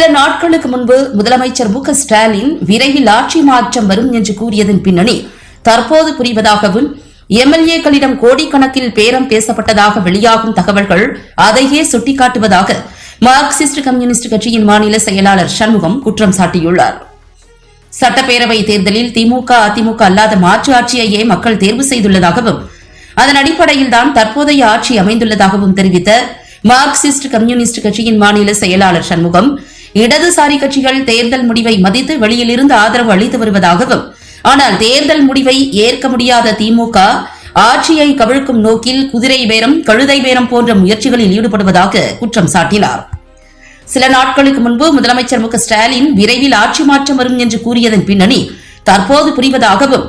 சில நாட்களுக்கு முன்பு முதலமைச்சர் மு க ஸ்டாலின் விரைவில் ஆட்சி மாற்றம் வரும் என்று கூறியதன் பின்னணி தற்போது புரிவதாகவும் எம்எல்ஏக்களிடம் கோடிக்கணக்கில் பேரம் பேசப்பட்டதாக வெளியாகும் தகவல்கள் அதையே சுட்டிக்காட்டுவதாக மார்க்சிஸ்ட் கம்யூனிஸ்ட் கட்சியின் மாநில செயலாளர் சண்முகம் குற்றம் சாட்டியுள்ளார். சட்டப்பேரவை தேர்தலில் திமுக அதிமுக அல்லாத மாற்று ஆட்சியையே மக்கள் தேர்வு செய்துள்ளதாகவும் அதன் அடிப்படையில்தான் தற்போதைய ஆட்சி அமைந்துள்ளதாகவும் தெரிவித்த மார்க்சிஸ்ட் கம்யூனிஸ்ட் கட்சியின் மாநில செயலாளர் சண்முகம், இடதுசாரி கட்சிகள் தேர்தல் முடிவை மதித்து வெளியிலிருந்து ஆதரவு அளித்து வருவதாகவும், ஆனால் தேர்தல் முடிவை ஏற்க முடியாத திமுக ஆட்சியை கவிழ்க்கும் நோக்கில் குதிரை பேரம் கழுதை பேரம் போன்ற முயற்சிகளில் ஈடுபடுவதாக குற்றம் சாட்டினார். சில நாட்களுக்கு முன்பு முதலமைச்சர் மு க ஸ்டாலின் விரைவில் ஆட்சி மாற்றம் வரும் என்று கூறியதன் பின்னணி தற்போது புரிவதாகவும்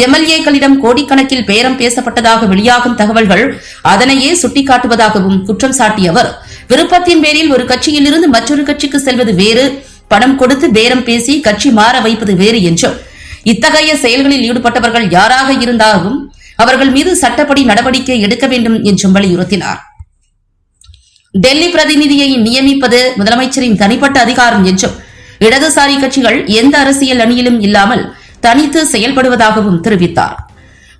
எம்எல்ஏக்களிடம் கோடிக்கணக்கில் பேரம் பேசப்பட்டதாக வெளியாகும் தகவல்கள் அதனையே சுட்டிக்காட்டுவதாகவும் குற்றம் சாட்டிய அவர், விருப்பத்தின் பேரில் ஒரு கட்சியிலிருந்து மற்றொரு கட்சிக்கு செல்வது வேறு, பணம் கொடுத்து பேரம் பேசி கட்சி மாற வைப்பது வேறு என்றும், இத்தகைய செயல்களில் ஈடுபட்டவர்கள் யாராக இருந்தாலும் அவர்கள் மீது சட்டப்படி நடவடிக்கை எடுக்க வேண்டும் என்றும் வலியுறுத்தினார். டெல்லி பிரதிநிதியை நியமிப்பது முதலமைச்சரின் தனிப்பட்ட அதிகாரம் என்றும், இடதுசாரி கட்சிகள் எந்த அரசியல் அணியிலும் இல்லாமல் தனித்து செயல்படுவதாகவும் தெரிவித்தார்.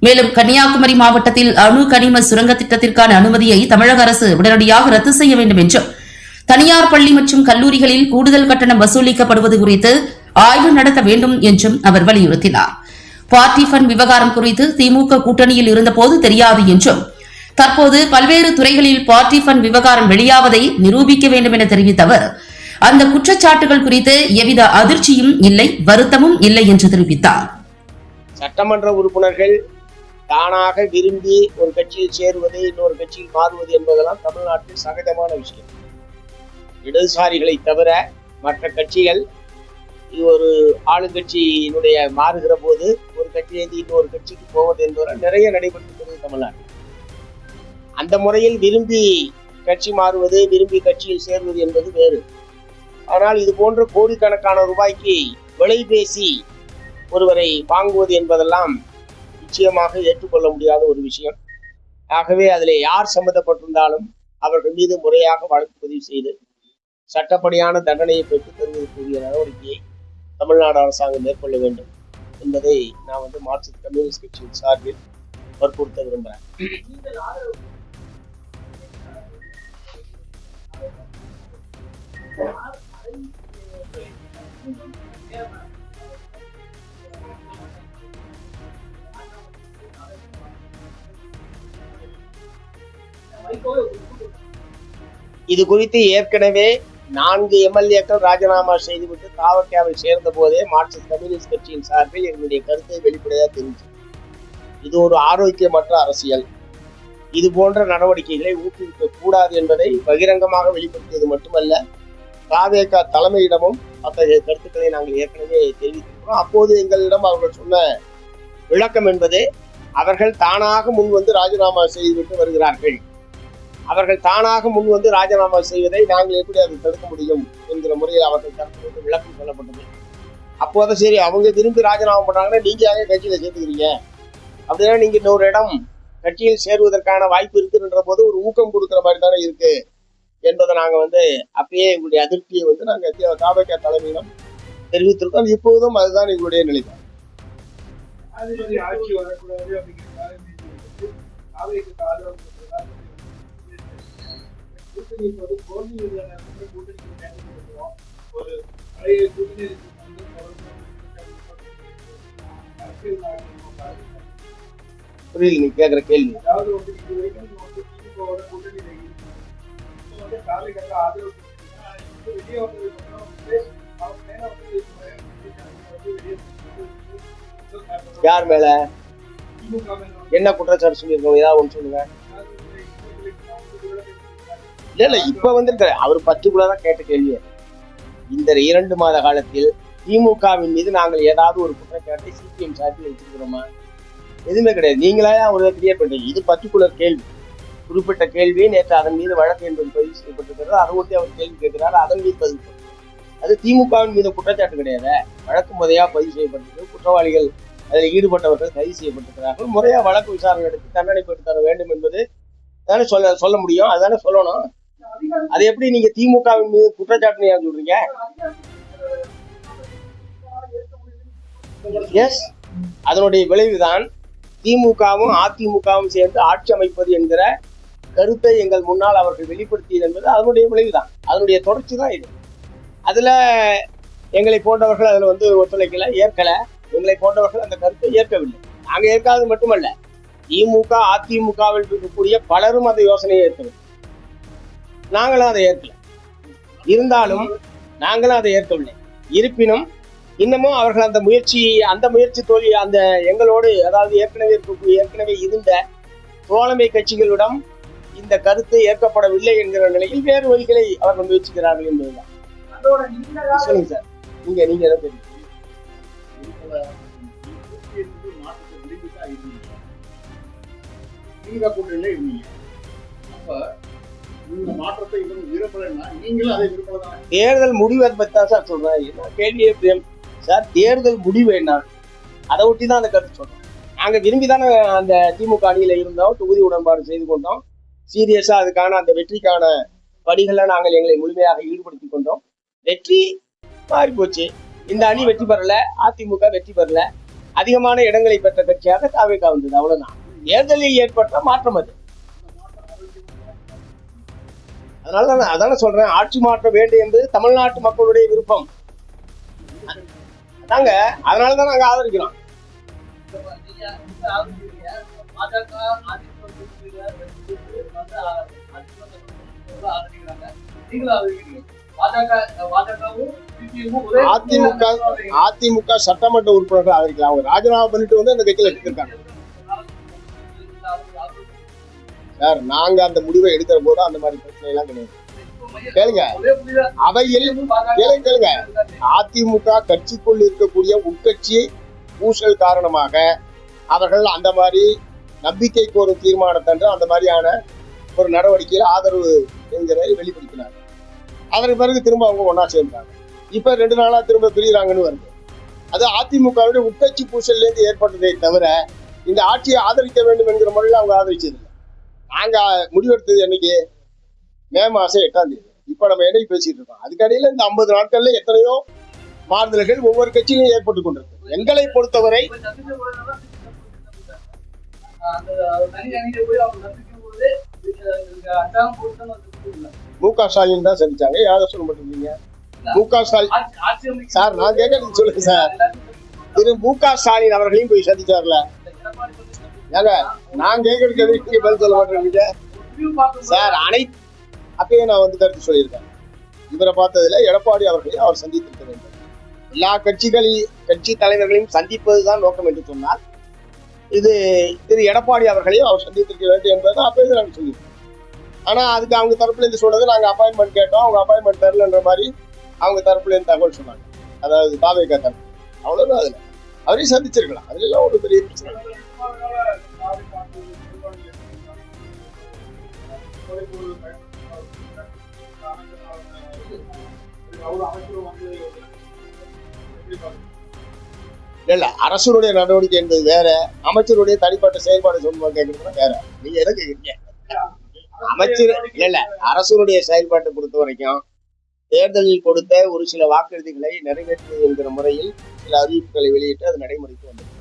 மேலும் கன்னியாகுமரி மாவட்டத்தில் அணு கனிம சுரங்க திட்டத்திற்கான அனுமதியை தமிழக அரசு உடனடியாக ரத்து செய்ய வேண்டும் என்றும், தனியார் பள்ளி மற்றும் கல்லூரிகளில் கூடுதல் கட்டணம் வசூலிக்கப்படுவது குறித்து ஆய்வு நடத்த வேண்டும் என்றும் அவர் வலியுறுத்தினார். பார்ட்டி ஃபண்ட் விவகாரம் குறித்து திமுக கூட்டணியில் இருந்தபோது தெரியாது என்றும், தற்போது பல்வேறு துறைகளில் பார்ட்டி ஃபண்ட் விவகாரம் வெளியாவதை நிரூபிக்க வேண்டும் என தெரிவித்த அவர், அந்த குற்றச்சாட்டுகள் குறித்து எவ்வித அதிர்ச்சியும் இல்லை, வருத்தமும் இல்லை என்று தெரிவித்தார். சட்டமன்ற உறுப்பினர்கள் தானாக விரும்பி ஒரு கட்சியில் சேருவது, இன்னொரு கட்சியில் மாறுவது என்பதெல்லாம் தமிழ்நாட்டில் சகஜமான விஷயம். இடதுசாரிகளை தவிர மற்ற கட்சிகள் ஒரு ஆளுங்கட்சியினுடைய மாறுகிற போது ஒரு கட்சியிலிருந்து இன்னொரு கட்சிக்கு போவது என்பதெல்லாம் நிறைய நடைபெற்று தமிழ்நாட்டில். அந்த முறையில் விரும்பி கட்சி மாறுவது, விரும்பி கட்சியில் சேர்வது என்பது வேறு. ஆனால் இது போன்ற கோடிக்கணக்கான ரூபாய்க்கு விலை பேசி ஒருவரை வாங்குவது என்பதெல்லாம் நிச்சயமாக ஏற்றுக்கொள்ள முடியாத ஒரு விஷயம். ஆகவே அதில் யார் சம்பந்தப்பட்டிருந்தாலும் அவர்கள் மீது முறையாக வழக்கு பதிவு செய்து சட்டப்படியான தண்டனையை பெற்றுத் தருவதற்குரிய நடவடிக்கையை தமிழ்நாடு அரசாங்கம் மேற்கொள்ள வேண்டும் என்பதை நான் மார்க்சிஸ்ட் கம்யூனிஸ்ட் கட்சியின் சார்பில் வற்புறுத்த விரும்புகிறேன். இது குறித்து ஏற்கனவே 4 எம்எல்ஏக்கள் ராஜினாமா செய்துவிட்டு தாவக்காவில் சேர்ந்த போதே மார்க்சிஸ்ட் கம்யூனிஸ்ட் கட்சியின் சார்பில் எங்களுடைய கருத்தை வெளிப்படையாக தெரிவித்தது. இது ஒரு ஆரோக்கியமற்ற அரசியல். இது போன்ற நடவடிக்கைகளை ஊக்குவிக்க கூடாது என்பதை பகிரங்கமாக வெளிப்படுத்தியது மட்டுமல்ல, தாவேகா தலைமையிடமும் அத்தகைய கருத்துக்களை நாங்கள் ஏற்கனவே தெரிவித்திருக்கிறோம். அப்போது எங்களிடம் அவர்கள் சொன்ன விளக்கம் என்பது, அவர்கள் தானாக முன் ராஜினாமா செய்துவிட்டு வருகிறார்கள், அவர்கள் தானாக முன் ராஜினாமா செய்வதை நாங்கள் எப்படி அதை தடுக்க முடியும் என்கிற முறையில் அவர்கள் தரப்பு விளக்கம் சொல்லப்பட்டது. அப்போதான் சரி, அவங்க விரும்பி ராஜினாமா பண்றாங்கன்னா நீங்க யாரே கட்சியில சேர்த்துக்கிறீங்க, அப்படின்னா நீங்க இன்னொரு இடம் கட்சியில் சேருவதற்கான வாய்ப்பு இருக்குன்ற போது ஒரு ஊக்கம் கொடுக்குற மாதிரி தானே இருக்கு என்பதை நாங்க அப்பயே எங்களுடைய அதிருப்தியை நாங்க தாவேகா தலைமையிடம் தெரிவித்திருக்கோம். இப்போதும் அதுதான் எங்களுடைய நிலைப்பாடு. புரியல நீ கேக்குற கேள்வி. யார் மேல என்ன குற்றச்சாட்டு சொல்லியிருக்கோம்? ஏதாவது ஒன்று சொல்லுங்க. இல்ல இப்ப அவர் பர்டிகுலரா கேட்ட கேள்வி, இந்த 2 மாத காலத்தில் திமுகவின் மீது நாங்கள் ஏதாவது ஒரு குற்றச்சாட்டை சிபிஎம் சார்பில் வச்சிருக்கிறோமா? எதுவுமே கிடையாது. நீங்களே ஒரு கிரியேட் பண்றீங்க. இது பர்டிகுலர் கேள்வி, குறிப்பிட்ட கேள்வி. நேற்று அதன் மீது வழக்கு என்பது பதிவு செய்யப்பட்டிருக்கிறது. அதை ஒட்டி அவர் கேள்வி கேட்கிறார், அதன் மீது பதிவு. அது திமுகவின் மீது குற்றச்சாட்டு கிடையாது. வழக்கு முறையா பதிவு செய்யப்பட்டிருக்கு. குற்றவாளிகள் அதில் ஈடுபட்டவர்கள் கைது செய்யப்பட்டிருக்கிறார்கள். முறையா வழக்கு விசாரணை எடுத்து தண்டனை பெற்று தர வேண்டும் என்பது தானே சொல்ல முடியும். அதுதானே சொல்லணும். அது எப்படி நீங்க திமுகவின் மீது குற்றச்சாட்டு ஏன் சொல்றீங்க? எஸ், அதனுடைய விளைவுதான் திமுகவும் அதிமுகவும் சேர்ந்து ஆட்சி அமைப்பது என்கிற கருத்தை எங்கள் முன்னால் அவர்கள் வெளிப்படுத்தியது என்பது அதனுடைய விளைவுதான், அதனுடைய தொடர்ச்சி தான் இது. அதுல எங்களை போன்றவர்கள் அதுல ஒத்துழைக்கல, ஏற்கல. எங்களை போன்றவர்கள் அந்த கருத்தை ஏற்கவில்லை. நாங்க ஏற்காது மட்டுமல்ல, திமுக அதிமுகவில் இருக்கக்கூடிய பலரும் அந்த யோசனையை ஏற்கவில்லை. நாங்களும் அதை ஏற்கல. இருந்தாலும் நாங்களும் அதை ஏற்கவில்லை. இருப்பினும் இன்னமும் அவர்கள் அந்த முயற்சி தோல்வி அந்த எங்களோடு, அதாவது ஏற்கனவே இருந்த தோழமை கட்சிகளிடம் இந்த கருத்து ஏற்கப்படவில்லை என்கிற நிலையில் வேறு வழிகளை அவர்கள் முயற்சிக்கிறார்கள் என்பதுதான். சொல்லுங்க சார், நீங்க எதை தெரியும்? தேர்தல் முடிவு பத்தி தான் சார் சொல்றேன். என்ன கேள்வி சார்? தேர்தல் முடிவு என்ன, அதை ஒட்டி தான் அந்த கருத்து சொல்றோம். நாங்க விரும்பிதானே அந்த திமுக அணியில இருந்தோம், தொகுதி உடன்பாடு செய்து கொண்டோம். சீரியஸா அதுக்கான அந்த வெற்றிக்கான படிகளை நாங்கள் எங்களை முழுமையாக ஈடுபடுத்தி கொண்டோம். வெற்றி மாறி போச்சு. இந்த அணி வெற்றி பெறல, அதிமுக வெற்றி பெறல. அதிகமான இடங்களை பெற்ற கட்சியாக தாவேகா வந்தது, அவ்வளவுதான். தேர்தலில் ஏற்பட்ட மாற்றம் அது. அதனால அதான சொல்றேன், ஆட்சி மாற்றம் வேண்டும் என்பது தமிழ்நாட்டு மக்களுடைய விருப்பம். அதாங்க, அதனாலதான் நாங்க ஆதரிக்கிறோம். அதிமுக சட்டமன்ற உறுப்பினர்கள் ஆதரிக்கலாம். அவங்க ராஜினாமா பண்ணிட்டு அந்த கட்சியில எடுத்திருக்காங்க சார். நாங்க அந்த முடிவை எடுக்கிற போது அந்த மாதிரி பிரச்சனை எல்லாம் கிடையாது. கேளுங்க, அவையில் கேளுங்க. அதிமுக கட்சிக்குள் இருக்கக்கூடிய உட்கட்சி பூசல் காரணமாக அவர்கள் அந்த மாதிரி நம்பிக்கை கோரும் தீர்மானத்தன்று அந்த மாதிரியான ஒரு நடவடிக்கையில் ஆதரவு என்கிறதை வெளிப்படுத்தினாங்க. அதற்கு பிறகு திரும்ப அவங்க ஒன்னா சேர்ந்தாங்க. இப்ப 2 நாளா திரும்ப பிரிகிறாங்கன்னு வருது. அது அதிமுகவுடைய உட்கட்சி பூசல்ல இருந்து ஏற்பட்டதை தவிர இந்த ஆட்சியை ஆதரிக்க வேண்டும் என்கிற முறையில் அவங்க ஆதரிச்சது. நாங்க முடிவெடுத்தது என்னைக்கு? மே மாசம் 8ஆம் தேதி. இப்ப நம்ம என்னைக்கு பேசிட்டு இருக்கோம்? அதுக்கடையில இந்த 50 நாட்கள்ல எத்தனையோ மாறுதல்கள் ஒவ்வொரு கட்சியிலும் ஏற்பட்டு கொண்டிருக்கு. எங்களை பொறுத்தவரை மு.க. ஸ்டாலின் தான் சந்திச்சாங்க. யாரை சொல்ல மாட்டேங்கிறீங்க? மு.க. ஸ்டாலின் சார், நான் கேட்கறது சொல்லுங்க சார். திரு மு.க. ஸ்டாலின் அவர்களையும் போய் சந்திச்சார்ல. ஏங்க, நான் கேட்கறது நீங்க பதில் சொல்ல மாட்டேங்கிறீங்க சார். அப்பயே நான் கருத்து சொல்லியிருக்கேன். இவரை பார்த்ததுல எடப்பாடி அவர்களையும் அவர் சந்தித்திருக்க வேண்டும். எல்லா கட்சி தலைவர்களையும் சந்திப்பதுதான் நோக்கம் என்று சொன்னார். இது திரு எடப்பாடி அவர்களையும் அவர் சந்தித்திருக்க வேண்டும் என்பதுதான் அப்பயே நாங்கள் சொல்லியிருக்கோம். ஆனா அதுக்கு அவங்க தரப்புல இருந்து சொன்னது, நாங்க அப்பாயின்மெண்ட் கேட்டோம், அவங்க அப்பாயின்மெண்ட் தரலன்ற மாதிரி அவங்க தரப்புல இருந்து தகவல் சொன்னாங்க. அதாவது தாவேகா தரப்பு. அவ்வளவுதான். அதுல அவரையும் சந்திச்சிருக்கலாம். அதுல எல்லாம் ஒரு பெரிய பிரச்சனை. இல்ல, அரசுடைய நடவடிக்கை என்பது வேற, அமைச்சருடைய தனிப்பட்ட செயல்பாடு சொல்லுவாங்க கேட்கறதுனா வேற. நீங்க எதை கேட்குறீங்க? அமைச்சர் இல்ல, அரசுடைய செயல்பாட்டை பொறுத்த வரைக்கும் தேர்தலில் கொடுத்த ஒரு சில வாக்குறுதிகளை நிறைவேற்றுவது என்கிற முறையில் சில அறிவிப்புகளை வெளியிட்டு அது நடைமுறைக்கு வந்தது.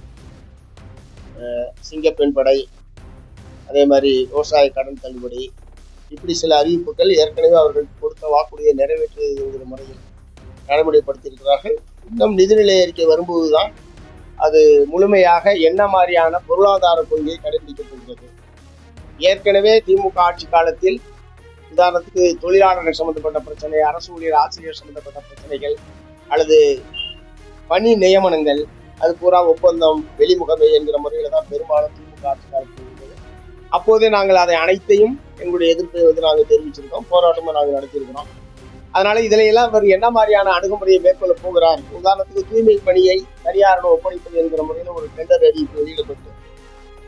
சிங்கப்பெண் படை, அதே மாதிரி விவசாய கடன் தள்ளுபடி, இப்படி சில அறிவிப்புகள் ஏற்கனவே அவர்கள் கொடுத்த வாக்குறுதியை நிறைவேற்றுவது என்கிற முறையில் நடைமுறைப்படுத்தியிருக்கிறார்கள். இன்னும் நிதிநிலை அறிக்கை வரும்போதுதான் அது முழுமையாக என்ன மாதிரியான பொருளாதார கொள்கையை கடைபிடிக்கப்படுகிறது. ஏற்கனவே திமுக ஆட்சி காலத்தில் உதாரணத்துக்கு தொழிலாளர்கள் சம்பந்தப்பட்ட பிரச்சனை, அரசு ஊழியர் ஆசிரியர் சம்பந்தப்பட்ட பிரச்சனைகள், அல்லது பணி நியமனங்கள், அது பூரா ஒப்பந்தம் வெளிமுகமை என்கிற முறையில தான் பெரும்பாலும் திமுக ஆட்சி காலத்தில் இருந்தது. அப்போதே நாங்கள் அதை அனைத்தையும் எங்களுடைய எதிர்ப்பை நாங்கள் தெரிவிச்சிருக்கோம், போராட்டமும் நாங்கள் நடத்தியிருக்கிறோம். அதனால இதிலையெல்லாம் அவர் என்ன மாதிரியான அணுகுமுறையை மேற்கொள்ள போகிறார்? உதாரணத்துக்கு தூய்மை பணியை தனியாரிடம் ஒப்படைப்பது என்கிற முறையில் ஒரு டெண்டர் அறிவிப்பு வெளியிடப்பட்டு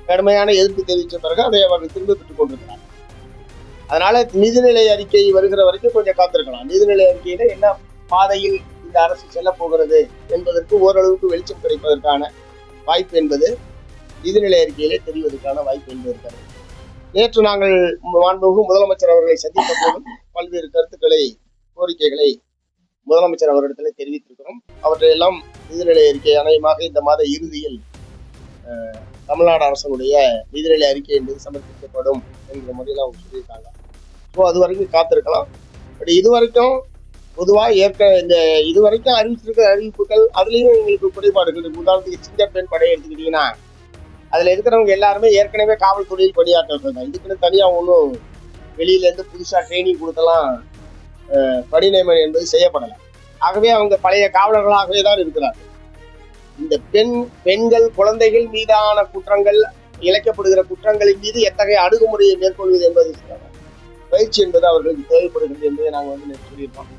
கடுமையான எதிர்ப்பு தெரிவித்த பிறகு அதை அவர்கள் திரும்ப பெற்றுக் கொண்டிருக்கிறார். அதனால நிதிநிலை அறிக்கை வருகிற வரைக்கும் கொஞ்சம் காத்திருக்கலாம். நிதிநிலை அறிக்கையில என்ன பாதையில் இந்த அரசு செல்ல போகிறது என்பதற்கு ஓரளவுக்கு வெளிச்சம் கிடைப்பதற்கான வாய்ப்பு என்பது நிதிநிலை அறிக்கையிலே தெரிவதற்கான வாய்ப்பு என்பது இருக்கிறது. நேற்று நாங்கள் மாண்புமிகு முதலமைச்சர் அவர்களை சந்தித்த போதும் பல்வேறு கருத்துக்களை, கோரிக்கைகளை முதலமைச்சர் அவரிடத்துல தெரிவித்திருக்கிறோம். அவற்றையெல்லாம் நிதிநிலை அறிக்கை அநேகமாக இந்த மாத இறுதியில் தமிழ்நாடு அரசனுடைய நிதிநிலை அறிக்கை என்பது சமர்ப்பிக்கப்படும் என்கிற முறையில் அவங்க சொல்லியிருக்காங்க. ஸோ அது வரைக்கும் காத்திருக்கலாம். பட் இதுவரைக்கும் பொதுவாக இதுவரைக்கும் அறிவிச்சிருக்கிற அறிவிப்புகள் அதுலேயும் எங்களுக்கு குறைபாடுகள். உதாரணத்துக்கு சிங்கப்பெண் படையை எடுத்துக்கிட்டீங்கன்னா அதில் இருக்கிறவங்க எல்லாருமே ஏற்கனவே காவல்துறையில் பணியாற்றவர்கள் தான். இதுக்குன்னு தனியாக ஒன்றும் வெளியிலேருந்து புதுசாக ட்ரைனிங் கொடுத்தலாம் பணி நியமனம் என்பது செய்யப்படலை. ஆகவே அவங்க பழைய காவலர்களாகவே தான் இருக்கிறார்கள். இந்த பெண்கள் குழந்தைகள் மீதான குற்றங்கள், இழைக்கப்படுகிற குற்றங்களின் மீது எத்தகைய அணுகுமுறையை மேற்கொள்வது என்பது பயிற்சி என்பது அவர்களுக்கு தேவைப்படுகிறது என்பதை நாங்கள் சொல்லியிருக்கோம்.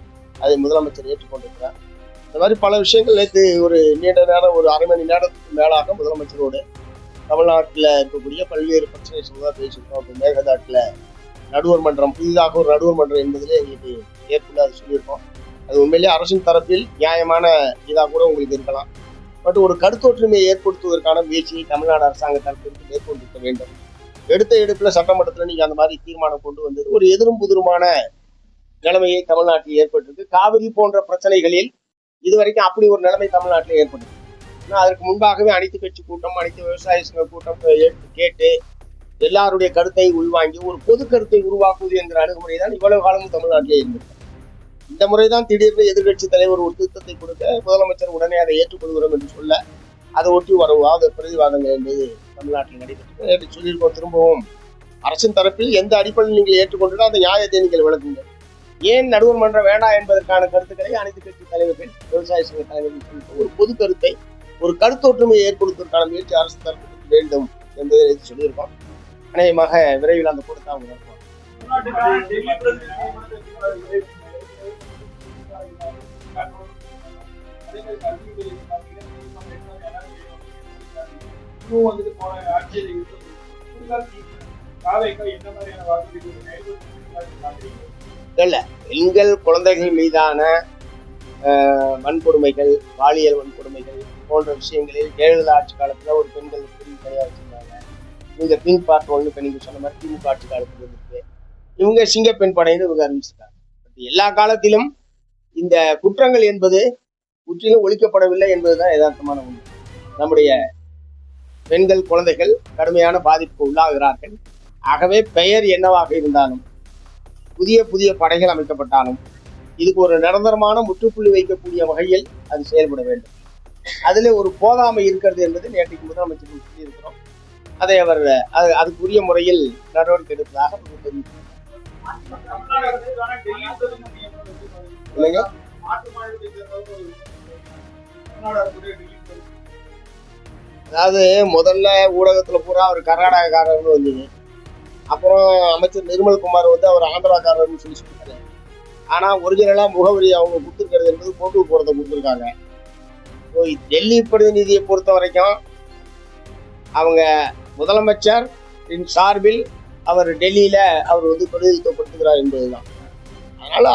அதை முதலமைச்சர் ஏற்றுக்கொண்டிருக்கிறார். இந்த மாதிரி பல விஷயங்கள் நேற்று ஒரு நீண்ட நேரம், ஒரு அரை மணி நேரத்துக்கு மேலாக முதலமைச்சரோடு தமிழ்நாட்டில் இருக்கக்கூடிய பல்வேறு பிரச்சனை தான் பேசியிருக்கோம். இப்போ மேகதாட்டில் நடுவர் மன்றம், புதிதாக ஒரு நடுவர் மன்றம் என்பதிலே எங்களுக்கு ஏற்புள்ள அதை சொல்லியிருக்கோம். அது உண்மையிலேயே அரசின் தரப்பில் நியாயமான இதாக கூட உங்களுக்கு இருக்கலாம். பட் ஒரு கருத்தொற்றுமையை ஏற்படுத்துவதற்கான முயற்சியை தமிழ்நாடு அரசாங்க தரப்பிற்கு மேற்கொண்டிருக்க வேண்டும். எடுத்த எடுப்புல சட்டமன்றத்தில் நீங்க அந்த மாதிரி தீர்மானம் கொண்டு வந்தது ஒரு எதிரும் புதிருமான நிலைமையை தமிழ்நாட்டில் ஏற்பட்டிருக்கு. காவிரி போன்ற பிரச்சனைகளில் இதுவரைக்கும் அப்படி ஒரு நிலைமை தமிழ்நாட்டில் ஏற்பட்டிருக்கு. அதற்கு முன்பாகவே அனைத்து கட்சி கூட்டம், அனைத்து விவசாய சங்க கூட்டம் கேட்டு எல்லாருடைய கருத்தை உள்வாங்கி ஒரு பொது கருத்தை உருவாக்குவது என்கிற அணுகுமுறை தான் இவ்வளவு காலமும் தமிழ்நாட்டிலே இருந்தது. இந்த முறைதான் திடீர்னு எதிர்கட்சி தலைவர் ஒரு திருத்தத்தை கொடுக்க முதலமைச்சர் உடனே அதை ஏற்றுக்கொள்கிறோம் என்று சொல்ல அதை ஒட்டி வர பிரதிவாதங்கள் என்பது தமிழ்நாட்டில் நடைபெற்று சொல்லியிருக்கோம். திரும்பவும் அரசின் தரப்பில் எந்த அடிப்படையில் நீங்கள் ஏற்றுக்கொண்டு அந்த நியாயத்தை நீங்கள் விளக்குங்கள். ஏன் நடுவர் மன்றம் வேண்டாம் என்பதற்கான கருத்துக்களை அனைத்து கட்சி தலைவர்கள், விவசாய சங்க தலைவர்கள் ஒரு பொது கருத்தை, ஒரு கருத்தொற்றுமையை ஏற்படுத்துவதற்கான முயற்சி அரசு தரப்புக்கு வேண்டும் என்பதை சொல்லியிருக்கோம். அநேகமாக விரைவில் அந்த கூட்டத்தை அவங்க நடத்துவாங்க. இல்ல, பெண்கள் குழந்தைகள் மீதான வன்கொடுமைகள், பாலியல் வன்கொடுமைகள் போன்ற விஷயங்களில் ஜெயலலிதா ஆட்சி காலத்துல ஒரு பெண்கள் பிரிவு தனியாக வச்சிருந்தாங்க. இவங்க பிங்க் பார்ட் ஒன்று இப்ப நீங்க சொன்ன மாதிரி திமுக ஆட்சி காலத்துல இருக்கு. இவங்க சிங்கப்பெண் படைன்னு இவங்க அறிவிச்சிருக்காங்க. எல்லா காலத்திலும் இந்த குற்றங்கள் என்பது முற்றிலும் ஒழிக்கப்படவில்லை என்பதுதான் யதார்த்தமான உண்மை. நம்முடைய பெண்கள் குழந்தைகள் கடுமையான பாதிப்புக்கு உள்ளாகிறார்கள். ஆகவே பெயர் என்னவாக இருந்தாலும், புதிய புதிய படைகள் அமைக்கப்பட்டாலும் இதுக்கு ஒரு நிரந்தரமான முற்றுப்புள்ளி வைக்கக்கூடிய வகையில் அது செயல்பட வேண்டும். அதுல ஒரு போதாமை இருக்கிறது என்பது நேற்றைக்கு முதலமைச்சர் சொல்லியிருக்கிறோம். அதை அவர் அதுக்குரிய முறையில் நடவடிக்கை எடுப்பதாக தெரிவித்தார். அதாவது முதல்ல ஊடகத்துல பூரா அவர் கர்நாடகக்காரர்னு வந்தது. அப்புறம் அமைச்சர் நிர்மல்குமார் வந்து அவர் ஆந்திராக்காரர்னு சொல்லி சொல்லிட்டாரு. ஆனா ஒரிஜினலா முகவரி அவங்க கொடுத்துருக்கிறது என்பது கோட்டுக்கு போறதை கொடுத்துருக்காங்க. டெல்லி பிரதிநிதியை பொறுத்த வரைக்கும் அவங்க முதலமைச்சர் சார்பில் அவர் டெல்லியில அவர் வந்து பிரதிநிதித்துவப்படுத்துகிறார் என்பதுதான். அதனால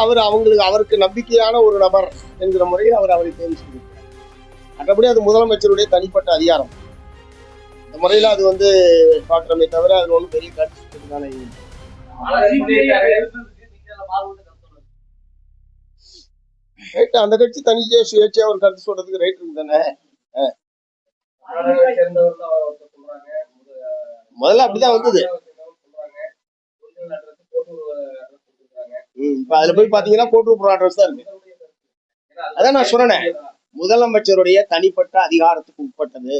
அவருக்கு நம்பிக்கையான ஒரு நபர் என்கிற முறையில் அவரை தேர்வு செய்திருக்கிறார். மற்றபடி அது முதலமைச்சருடைய தனிப்பட்ட அதிகாரம். இந்த முறையில அது வந்து பார்க்கிறோமே தவிர அது ஒன்றும் பெரிய கருத்து அந்த கட்சி தனிச்சே சுயேட்சையா ஒரு கருத்து சொல்றதுக்கு ரைட் இருக்கு தானே. முதல்ல அப்படிதான் வந்தது. இப்ப அதுல போய் பாத்தீங்கன்னா கோட்டூர் அட்ரஸ் தான் இருக்கு. அதான் நான் சொன்னேன், முதலமைச்சருடைய தனிப்பட்ட அதிகாரத்துக்கு உட்பட்டது.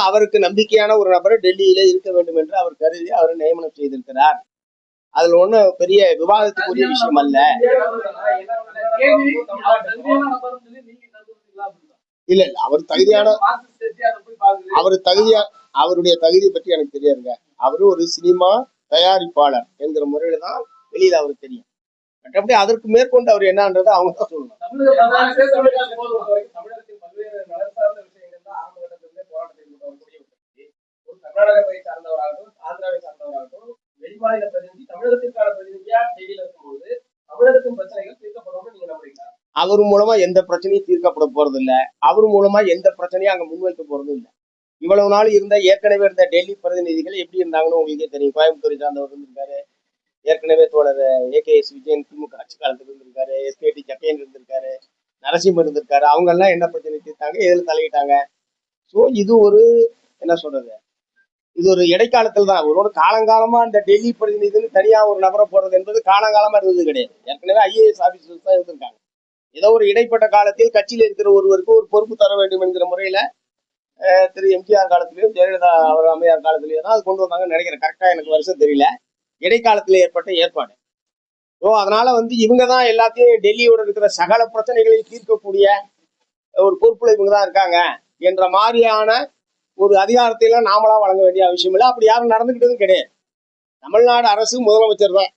அவருக்கு நம்பிக்கையான ஒரு நபரை டெல்லியில இருக்க வேண்டும் என்று அவர் கருதி அவரை நியமனம் செய்திருக்கிறார். அதுல ஒண்ணும் பெரிய விவாதத்துக்குரிய விஷயம் அல்ல. இல்ல அவர் தகுதியான அவருடைய தகுதியை பற்றி எனக்கு தெரியாதுங்க. அவரு ஒரு சினிமா தயாரிப்பாளர் என்கிற முறையில தான் வெளியில அவருக்கு தெரியும். மற்றபடி அதற்கு மேற்கொண்டு அவர் என்னன்றதை அவங்க தான் சொல்லணும். கர்நாடகத்தை சார்ந்தவராகட்டும், ஆந்திராவை சார்ந்தவராகட்டும், வெளிமாநில பிரதிநிதி தமிழகத்திற்கான பிரதிநிதியா டெல்லியில இருக்கும்போது தமிழகத்தின் பிரச்சனைகள் தீர்க்கப்படும் நீங்க நம்புறீங்களா? அவர் மூலமா எந்த பிரச்சனையும் தீர்க்கப்பட போறது இல்ல. அவர் மூலமா எந்த பிரச்சனையும் அங்க முன்வைக்க போறதும் இல்லை. இவ்வளவு நாள் ஏற்கனவே இருந்த டெல்லி பிரதிநிதிகள் எப்படி இருந்தாங்கன்னு உங்களுக்கே தெரியும். கோயம்புத்தூரை சார்ந்தவர் இருந்திருக்காரு, ஏற்கனவே தோழர் ஏகேஎஸ் விஜயன் திமுக ஆட்சி காலத்தில் இருந்திருக்காரு, எஸ்கேடி ஜக்கையன் இருந்திருக்காரு, நரசிம்மன் இருந்திருக்காரு. அவங்க எல்லாம் என்ன பிரச்சனை தீர்த்தாங்க, எதில் தலையிட்டாங்க? ஸோ இது ஒரு என்ன சொல்றது, இது ஒரு இடைக்காலத்தில் தான். ஒரு காலங்காலமா இந்த டெல்லி பிரதிநிதிகள் தனியா ஒரு நபரை போடுறது என்பது காலங்காலமா இருந்தது கிடையாது. ஏற்கனவே ஐஏஎஸ் ஆபீசர்ஸ் தான் இருந்திருக்காங்க. ஏதோ ஒரு இடைப்பட்ட காலத்தில் கட்சியில் இருக்கிற ஒருவருக்கு ஒரு பொறுப்பு தர வேண்டும் என்கிற முறையில திரு எம்ஜிஆர் காலத்திலயும் ஜெயலலிதா அவர் அம்மையார் காலத்திலயும் தான் அது கொண்டு வந்தாங்கன்னு நினைக்கிறேன். கரெக்டா எனக்கு வருஷம் தெரியல. இடைக்காலத்தில் ஏற்பட்ட ஏற்பாடு. ஸோ அதனால இவங்க தான் எல்லாத்தையும் டெல்லியோட இருக்கிற சகல பிரச்சனைகளையும் தீர்க்கக்கூடிய ஒரு பொறுப்புல இவங்க தான் இருக்காங்க என்ற மாதிரியான ஒரு அதிகாரத்தை எல்லாம் நாமளா வழங்க வேண்டிய அவசியம் இல்லை. அப்படி யாரும் நடந்துகிட்டதும் கிடையாது. தமிழ்நாடு அரசு முதலமைச்சர் தான்,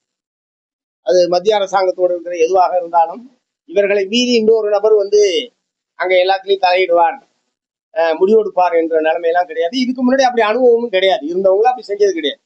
அது மத்திய அரசாங்கத்தோடு இருக்கிற எதுவாக இருந்தாலும் இவர்களை மீறி இன்னொரு நபர் அங்க எல்லாத்திலையும் தலையிடுவார், முடிவெடுப்பார் என்ற நிலைமையெல்லாம் கிடையாது. இதுக்கு முன்னாடி அப்படி அனுபவமும் கிடையாது, இருந்தவங்களும் அப்படி செஞ்சது கிடையாது.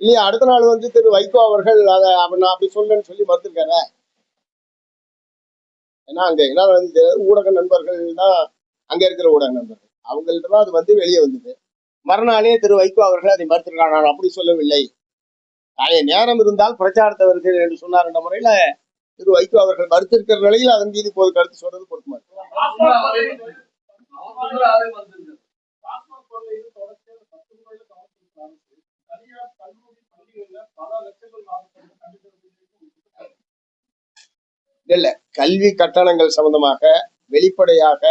இல்லையா, அடுத்த நாள் திரு வைகோ அவர்கள் அதை நான் அப்படி சொல்றேன்னு சொல்லி மறுத்திருக்காரு. ஏன்னா அங்க என்ன ஊடக நண்பர்கள் தான், அங்க இருக்கிற ஊடக நண்பர்கள் அவங்கள்ட்ட தான் அது வெளியே வந்தது. மறுநாளே திரு வைகோ அவர்கள் அதை மறுத்திருக்காங்க. நான் அப்படி சொல்லவில்லை, நேரம் இருந்தால் பிரச்சாரத்தை வருகிறேன் என்று சொன்னார் என்ற முறையில திரு வைகோ அவர்கள் மறுத்திருக்கிற நிலையில் அதன் மீது இப்போது கருத்து சொல்றது பொருத்தமா இருக்கு. இல்ல, கல்வி கட்டணங்கள் சம்பந்தமாக வெளிப்படையாக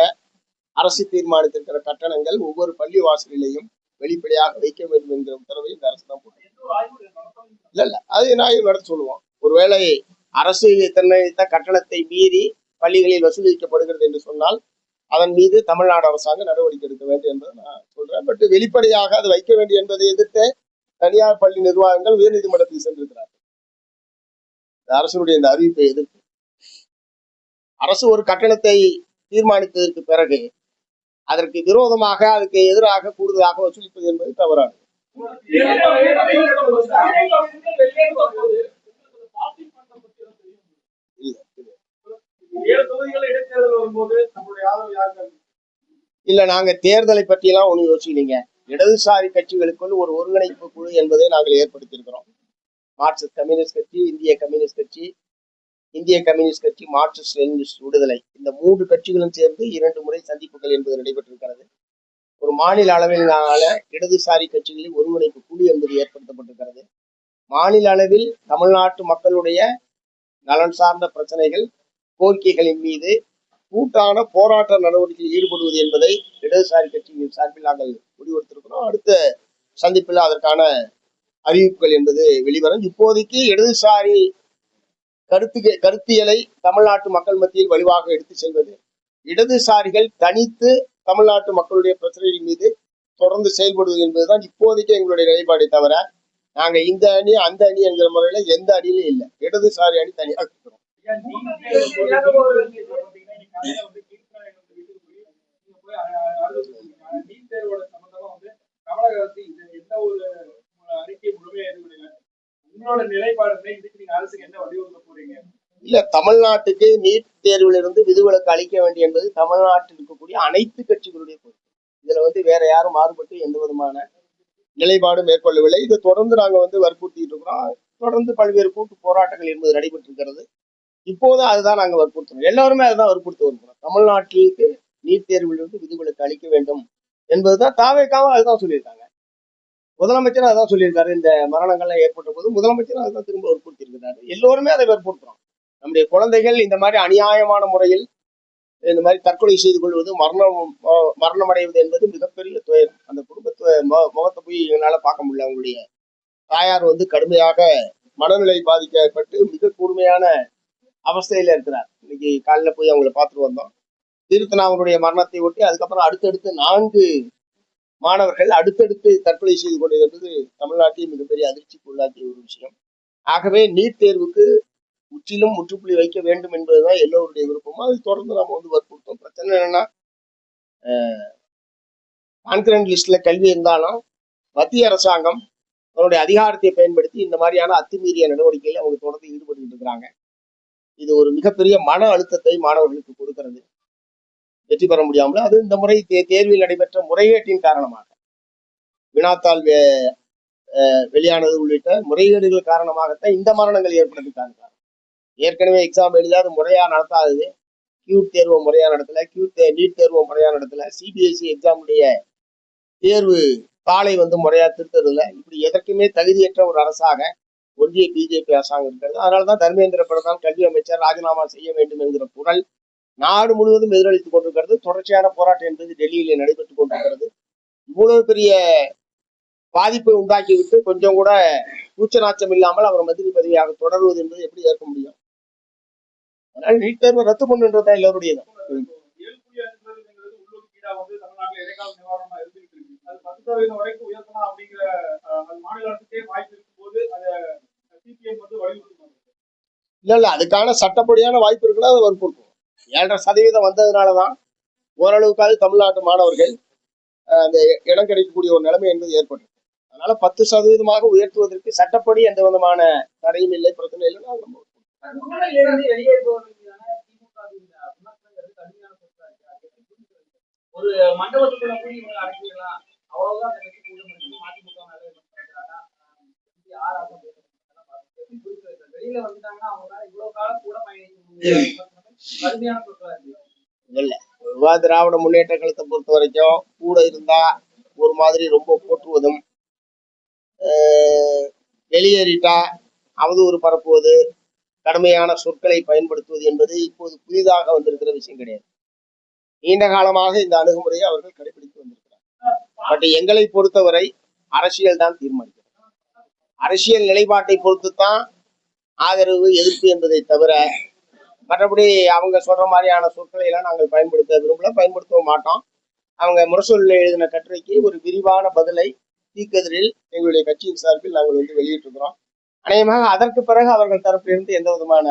அரசு தீர்மானித்திருக்கிற கட்டணங்கள் ஒவ்வொரு பள்ளி வாசலிலையும் வெளிப்படையாக வைக்க வேண்டும் என்கிற உத்தரவை இந்த அரசு தான் போட்டு. இல்ல அது நான் நடத்த சொல்லுவோம். ஒருவேளை அரசு நிர்ணயித்த கட்டணத்தை மீறி பள்ளிகளில் வசூலிக்கப்படுகிறது என்று சொன்னால் அதன் மீது தமிழ்நாடு அரசாங்கம் நடவடிக்கை எடுக்க வேண்டும் என்பதை நான் சொல்றேன். பட் வெளிப்படையாக அது வைக்க வேண்டும் என்பதை எதிர்த்து தனியார் பள்ளி நிர்வாகங்கள் உயர்நீதிமன்றத்தில் சென்றிருக்கிறார்கள். அரசுடைய இந்த அறிவிப்பை எதிர்த்து அரசு ஒரு கட்டணத்தை தீர்மானித்ததற்கு பிறகு அதற்கு விரோதமாக, அதுக்கு எதிராக கூடுதலாக வசூலிப்பது என்பது தவறானது. இல்ல, நாங்க தேர்தலை பற்றி எல்லாம் ஒண்ணு யோசிக்கலீங்க. இடதுசாரி கட்சிகளுக்குள் ஒரு ஒருங்கிணைப்பு குழு என்பதை நாங்கள் ஏற்படுத்தியிருக்கிறோம். மார்க்சிஸ்ட் கம்யூனிஸ்ட் கட்சி, இந்திய கம்யூனிஸ்ட் கட்சி, இந்திய கம்யூனிஸ்ட் கட்சி, மார்க்சிஸ்ட் லெனினிஸ்ட் விடுதலை, இந்த 3 கட்சிகளும் சேர்ந்து 2 முறை சந்திப்புகள் என்பது நடைபெற்றிருக்கிறது. ஒரு மாநில அளவிலான இடதுசாரி கட்சிகளில் ஒருங்கிணைப்பு குழு என்பது ஏற்படுத்தப்பட்டிருக்கிறது. மாநில அளவில் தமிழ்நாட்டு மக்களுடைய நலன் சார்ந்த பிரச்சனைகள், கோரிக்கைகளின் மீது கூட்டான போராட்ட நடவடிக்கையில் ஈடுபடுவது என்பதை இடதுசாரி கட்சியின் சார்பில் நாங்கள் முடிவெடுத்திருக்கிறோம். அடுத்த சந்திப்பில் அதற்கான அறிவிப்புகள் என்பது வெளிவரும். இப்போதைக்கு இடதுசாரி கருத்தியலை தமிழ்நாட்டு மக்கள் மத்தியில் வலுவாக எடுத்து செல்வது, இடதுசாரிகள் தனித்து தமிழ்நாட்டு மக்களுடைய பிரச்சனைகள் மீது தொடர்ந்து செயல்படுவது என்பதுதான் இப்போதைக்கு எங்களுடைய நிலைப்பாடை தவிர நாங்க இந்த அணி அந்த அணி என்கிற முறையில எந்த அணியிலும் இல்லை. இடதுசாரி அணி தனியாக இருக்கிறோம். இல்ல, தமிழ்நாட்டுக்கு நீட் தேர்விலிருந்து விதிவிலக்கு அளிக்க வேண்டும் என்பது தமிழ்நாட்டில் இருக்கக்கூடிய அனைத்து கட்சிகளுடைய பொறுப்பு. இதுல வேற யாரும் மாறுபட்டு எந்த விதமான நிலைப்பாடு மேற்கொள்ளவில்லை. இதை தொடர்ந்து நாங்க வற்புறுத்திட்டு இருக்கிறோம். தொடர்ந்து பல்வேறு கூட்டு போராட்டங்கள் என்பது நடைபெற்றிருக்கிறது. இப்போதும் அதுதான் நாங்க வற்புறுத்தணும். எல்லாருமே அதுதான் வற்புறுத்தி வருகிறோம். தமிழ்நாட்டிற்கு நீட் தேர்விலிருந்து விதிவிலக்கு அளிக்க வேண்டும் என்பதுதான் தாவேக்காவும் அதுதான் சொல்லியிருக்காங்க. முதலமைச்சர் அதான் சொல்லியிருக்காரு. இந்த மரணங்கள்லாம் ஏற்பட்ட போது முதலமைச்சர் அதுதான் திரும்ப வற்புறுத்தி இருக்கிறாரு. எல்லோருமே அதை வற்புறுத்துறோம். நம்முடைய குழந்தைகள் இந்த மாதிரி அநியாயமான முறையில் இந்த மாதிரி தற்கொலை செய்து கொள்வது, மரணம் அடைவது என்பது மிகப்பெரிய துயரம். அந்த குடும்பத்தை முகத்தை போய் எங்களால பார்க்க முடியல. அவங்களுடைய தாயார் கடுமையாக மனநிலை பாதிக்கப்பட்டு மிக கூர்மையான அவஸ்தையில இருக்கிறார். இன்னைக்கு காலையில போய் அவங்களை பார்த்துட்டு வந்தோம். தீர்த்தனாவனுடைய மரணத்தை ஒட்டி அதுக்கப்புறம் அடுத்தடுத்து 4 மாணவர்கள் அடுத்தடுத்து தற்கொலை செய்து கொண்டது என்பது தமிழ்நாட்டில் மிகப்பெரிய அதிர்ச்சிக்கு உள்ளாக்கிய ஒரு விஷயம். ஆகவே நீட் தேர்வுக்கு முற்றிலும் முற்றுப்புள்ளி வைக்க வேண்டும் என்பதுதான் எல்லோருடைய விருப்பமும். அது தொடர்ந்து நம்ம வற்புறுத்தோம். பிரச்சனை என்னன்னா, கான்கரண்ட் லிஸ்ட்ல கல்வி இருந்தாலும் மத்திய அரசாங்கம் அவருடைய அதிகாரத்தை பயன்படுத்தி இந்த மாதிரியான அத்துமீறிய நடவடிக்கையில் அவங்க தொடர்ந்து ஈடுபட்டு இருக்கிறாங்க. இது ஒரு மிகப்பெரிய மன அழுத்தத்தை மாணவர்களுக்கு கொடுக்கிறது. வெற்றி பெற முடியாமல் அது இந்த முறை தேர்வில் நடைபெற்ற முறைகேட்டின் காரணமாக வினாத்தாள் வெளியானது உள்ளிட்ட முறைகேடுகள் காரணமாகத்தான் இந்த மரணங்கள் ஏற்படுத்திட்டாங்க. ஏற்கனவே எக்ஸாம் எழுதாது முறையா நடத்தாதது, கியூட் தேர்வு முறையா நடத்தல, நீட் தேர்வு முறையா நடத்தல, சிபிஎஸ்இ எக்ஸாமுடைய தேர்வு தாளை முறையா திருத்தறதுல, இப்படி எதற்குமே தகுதியற்ற ஒரு அரசாக ஒன்றிய பிஜேபி அரசாங்கம் இருக்கிறது. அதனாலதான் தர்மேந்திர பிரதான் கல்வி அமைச்சர் ராஜினாமா செய்ய வேண்டும் என்கிற குரல் நாடு முழுவதும் எதிரொலித்துக் கொண்டிருக்கிறது. தொடர்ச்சியான போராட்டம் என்பது டெல்லியிலே நடைபெற்றுக் கொண்டிருக்கிறது. இவ்வளவு பெரிய பாதிப்பை உண்டாக்கிவிட்டு கொஞ்சம் கூட கூச்சநாச்சம் இல்லாமல் அவர் மந்திரி பதவியாக தொடர்வது என்பது எப்படி ஏற்க முடியும்? அதனால நீட் தேர்வை ரத்து பண்ணுன்றதா எல்லோருடையதான். இல்ல அதுக்கான சட்டப்படியான வாய்ப்பு இருக்குன்னா அதை வற்புறுத்தும். 7.5% வந்ததுனாலதான் ஓரளவுக்காவது தமிழ்நாட்டு மாணவர்கள் அந்த இடம் கிடைக்கக்கூடிய ஒரு நிலைமை என்பது ஏற்படும். அதனால 10% உயர்த்துவதற்கு சட்டப்படி எந்த விதமான தடையும் இல்லை, பிரச்சனை இல்லைன்னா ஒரு மண்டபத்துக்குள்ள போய் இவங்க அடைக்கலாம், அவ்வளவுதான். வெளியில வந்துட்டாங்கன்னா அவங்களால இவ்வளவு காலம் கூட கடுமையான சொற்களா இருக்கு. திராவிட முன்னேற்ற கழகத்தை பொறுத்த வரைக்கும் கூட இருந்தா ஒரு மாதிரி ரொம்ப போற்றுவதும், வெளியேறிட்டா அவதூறு பரப்புவது, கடுமையான சொற்களை பயன்படுத்துவது என்பது இப்போது புதிதாக வந்திருக்கிற விஷயம் கிடையாது. நீண்ட காலமாக இந்த அணுகுமுறையை அவர்கள் கடைபிடித்து வந்திருக்கிறார். பட் எங்களை பொறுத்தவரை அரசியல் தான் தீர்மானிக்கிறது. அரசியல் நிலைப்பாட்டை பொறுத்துத்தான் ஆதரவு எதிர்ப்பு என்பதை தவிர மற்றபடி அவங்க சொல்ற மாதிரியான சொற்களை எல்லாம் நாங்கள் பயன்படுத்த விரும்பல, பயன்படுத்தவும் மாட்டோம். அவங்க முரசொலியில் எழுதின கட்டுரைக்கு ஒரு விரிவான பதிலை தீக்கதிரில் எங்களுடைய கட்சியின் சார்பில் நாங்கள் வெளியிட்டிருக்கிறோம். அநேகமாக அதற்கு பிறகு அவர்கள் தரப்பிலிருந்து எந்த விதமான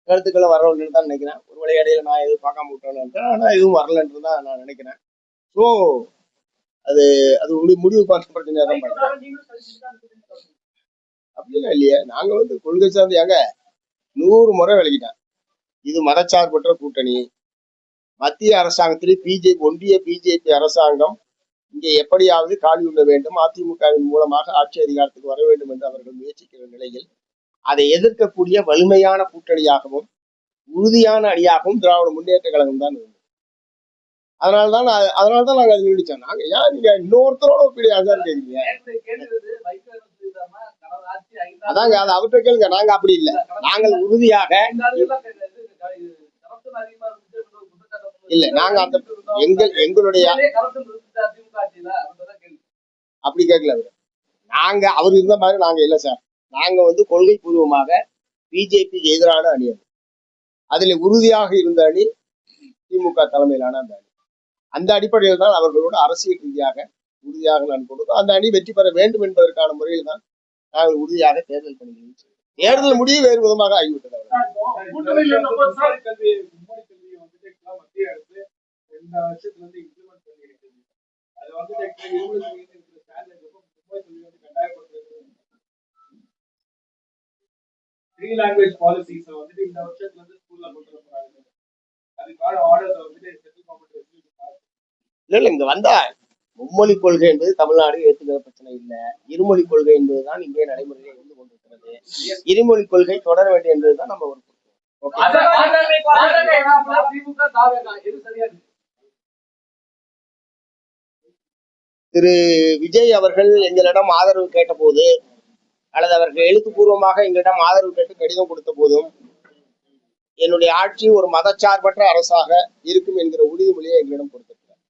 கருத்துக்களை வரவில்லைன்னு தான் நினைக்கிறேன். ஒரு விளையாடையில நான் எதுவும் பார்க்காம விட்டோன்னு நினைக்கிறேன், ஆனா எதுவும் வரலன்று தான் நான் நினைக்கிறேன். ஸோ அது முடிவு பார்க்க பிரச்சனையா தான் பார்க்கிறேன். அப்படிலாம் இல்லையா, நாங்க கொள்கை சார்ந்து 100 முறை விளக்கிட்டேன். இது மதச்சார்பற்ற கூட்டணி. மத்திய அரசாங்கத்திலே ஒன்றிய பிஜேபி அரசாங்கம் இங்கே எப்படியாவது காலி உள்ள வேண்டும், அதிமுகவின் மூலமாக ஆட்சி அதிகாரத்துக்கு வர வேண்டும் என்று அவர்கள் முயற்சிக்கிற நிலையில் அதை எதிர்க்கக்கூடிய வலிமையான கூட்டணியாகவும் உறுதியான அணியாகவும் திராவிட முன்னேற்ற கழகம் தான் இருந்தது. அதனால்தான் நாங்க அதை நீடிச்சோம். நாங்க ஏன் நீங்க இன்னொருத்தரோட ஒப்பீடு அதான் கேட்குறீங்க? அதாங்க, அதை அவர்கிட்ட கேளுங்க. நாங்க அப்படி இல்லை, நாங்கள் உறுதியாக இல்ல, நாங்க அந்த எங்களுடைய அப்படி கேட்கல. நாங்க அவர் இருந்த மாதிரி நாங்க இல்ல சார். நாங்க கொள்கை பூர்வமாக பிஜேபிக்கு எதிரான அணி, அது அதுல உறுதியாக இருந்த அணி திமுக தலைமையிலான அந்த அணி. அந்த அடிப்படையில் தான் அவர்களோட அரசியல் ரீதியாக உறுதியாக நான் கொடுத்தோம். அந்த அணி வெற்றி பெற வேண்டும் என்பதற்கான முறையில் தான் நாங்கள் உறுதியாக தேர்தல் பணிகளை தேர்தல் முடிவு வேறு விதமாக ஆகிவிட்டது. இல்ல இங்க வந்தா மும்மொழி கொள்கை என்பது தமிழ்நாடு ஏற்றுக்கிற பிரச்சனை இல்லை. இருமொழி கொள்கை என்பதுதான் இங்கே நடைமுறையில் இருந்து கொண்டிருக்கிறது. இருமொழி கொள்கை தொடர வேண்டும் என்பதுதான் நம்ம ஒரு திரு விஜய் அவர்கள் எங்களிடம் ஆதரவு கேட்ட போது அல்லது அவர்கள் எழுத்துப்பூர்வமாக எங்களிடம் ஆதரவு கேட்டு கடிதம் கொடுத்த போதும் என்னுடைய ஆட்சி ஒரு மதச்சார்பற்ற அரசாக இருக்கும் என்கிற உறுதிமொழியை எங்களிடம் கொடுத்திருக்கிறார்.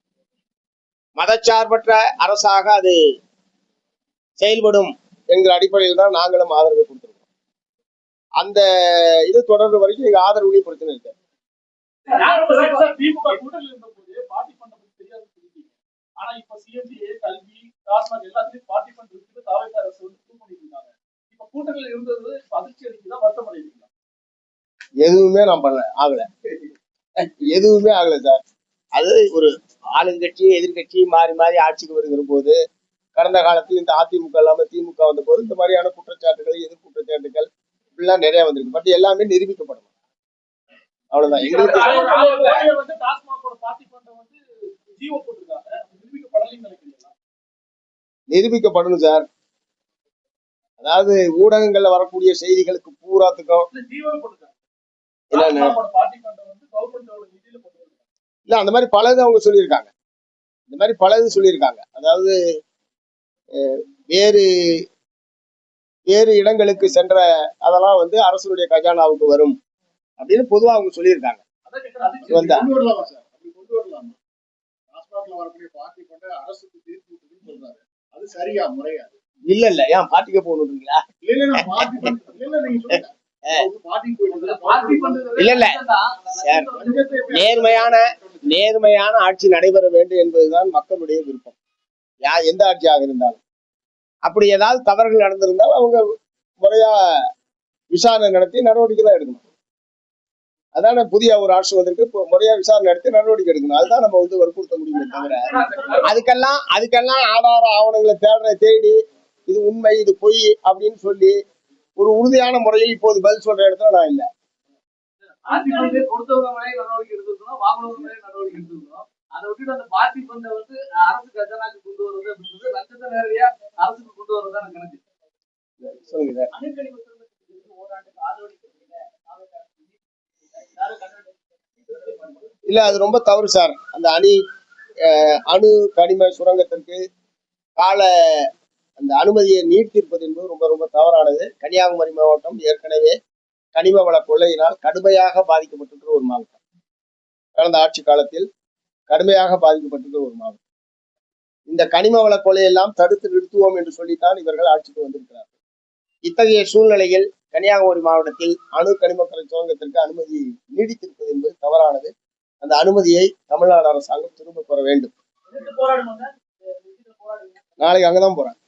மதச்சார்பற்ற அரசாக அது செயல்படும் என்கிற அடிப்படையில் தான் நாங்களும் ஆதரவை கொடுத்திருக்கோம். அந்த இது தொடர்ந்து வரைக்கும் எங்க ஆதரவுலையும் பிரச்சனை இருக்கு. எதுவுமே நான் பண்ணல, ஆகல, எதுவுமே ஆகல சார். அது ஒரு ஆளுங்கட்சி எதிர்கட்சி மாறி மாறி ஆட்சிக்கு வருகிற போது கடந்த காலத்தில் இந்த அதிமுக இல்லாம திமுக வந்த போது இந்த மாதிரியான குற்றச்சாட்டுகள், எதிர் குற்றச்சாட்டுகள் இப்படிலாம் நிறைய வந்திருக்கு. பட் எல்லாமே நிரூபிக்கப்படும். அவ்வளவுதான். எங்களுக்கு நிரூபிக்கப்படணும் சார். அதாவது ஊடகங்கள்ல வரக்கூடிய செய்திகளுக்கு பூராத்துக்கும் இல்ல அந்த மாதிரி பலது அவங்க சொல்லியிருக்காங்க. இந்த மாதிரி பலது சொல்லியிருக்காங்க. அதாவது வேறு வேறு இடங்களுக்கு சென்ற அதெல்லாம் வந்து அரசுடைய கஜானாவுக்கு வரும் அப்படின்னு பொதுவா அவங்க சொல்லியிருக்காங்க. இல்ல இல்ல ஏன் பார்ட்டிக்கு போகணுங்களா? இல்ல இல்ல சார், நேர்மையான ஆட்சி நடைபெற வேண்டும் என்பதுதான் மக்களுடைய விருப்பம். எந்த ஆட்சியாக இருந்தாலும் அப்படி ஏதாவது தவறுகள் நடந்திருந்தால் அவங்க முறையா விசாரணை நடத்தி நடவடிக்கை தான் எடுக்கணும். அதான புதிய ஒரு ஆட்சி வந்திருக்கு, முறையா விசாரணை நடத்தி நடவடிக்கை எடுக்கணும். அதுதான் நம்ம வந்து வற்புறுத்த முடியுமே தவிர அதுக்கெல்லாம் ஆதார ஆவணங்களை தேடி இது உண்மை இது பொய் அப்படின்னு சொல்லி ஒரு உறுதியான முறையில் இப்போது பதில் சொல்ற இடத்துல நான் இல்லை. அதை விட்டு அந்த பார்ட்டி ஃபண்டை வந்து அரசு கஜனாக்கு கொண்டு வருவது அப்படின்றது லட்சத்தை நேரடியா அரசுக்கு கொண்டு வருவதுதான் கணக்கு. சொல்லுங்க. இல்ல அது ரொம்ப தவறு சார். அந்த அணு கனிம சுரங்கத்திற்கு அந்த அனுமதியை நீட்டிருப்பது என்பது ரொம்ப ரொம்ப தவறானது. கன்னியாகுமரி மாவட்டம் ஏற்கனவே கனிம வள கொள்ளையினால் கடுமையாக பாதிக்கப்பட்டிருக்கிற ஒரு மாவட்டம். கடந்த ஆட்சி காலத்தில் கடுமையாக பாதிக்கப்பட்டிருக்கிற ஒரு மாவட்டம். இந்த கனிம வள கொள்ளையெல்லாம் தடுத்து நிறுத்துவோம் என்று சொல்லித்தான் இவர்கள் ஆட்சிக்கு வந்திருக்கிறார்கள். இத்தகைய சூழ்நிலையில் கன்னியாகுமரி மாவட்டத்தில் அணு கனிம சுரங்கத்திற்கு அனுமதி நீடித்திருப்பது என்பது தவறானது. அந்த அனுமதியை தமிழ்நாடு அரசாங்கம் திரும்ப பெற வேண்டும். நாளைக்கு அங்கதான் போறேன்.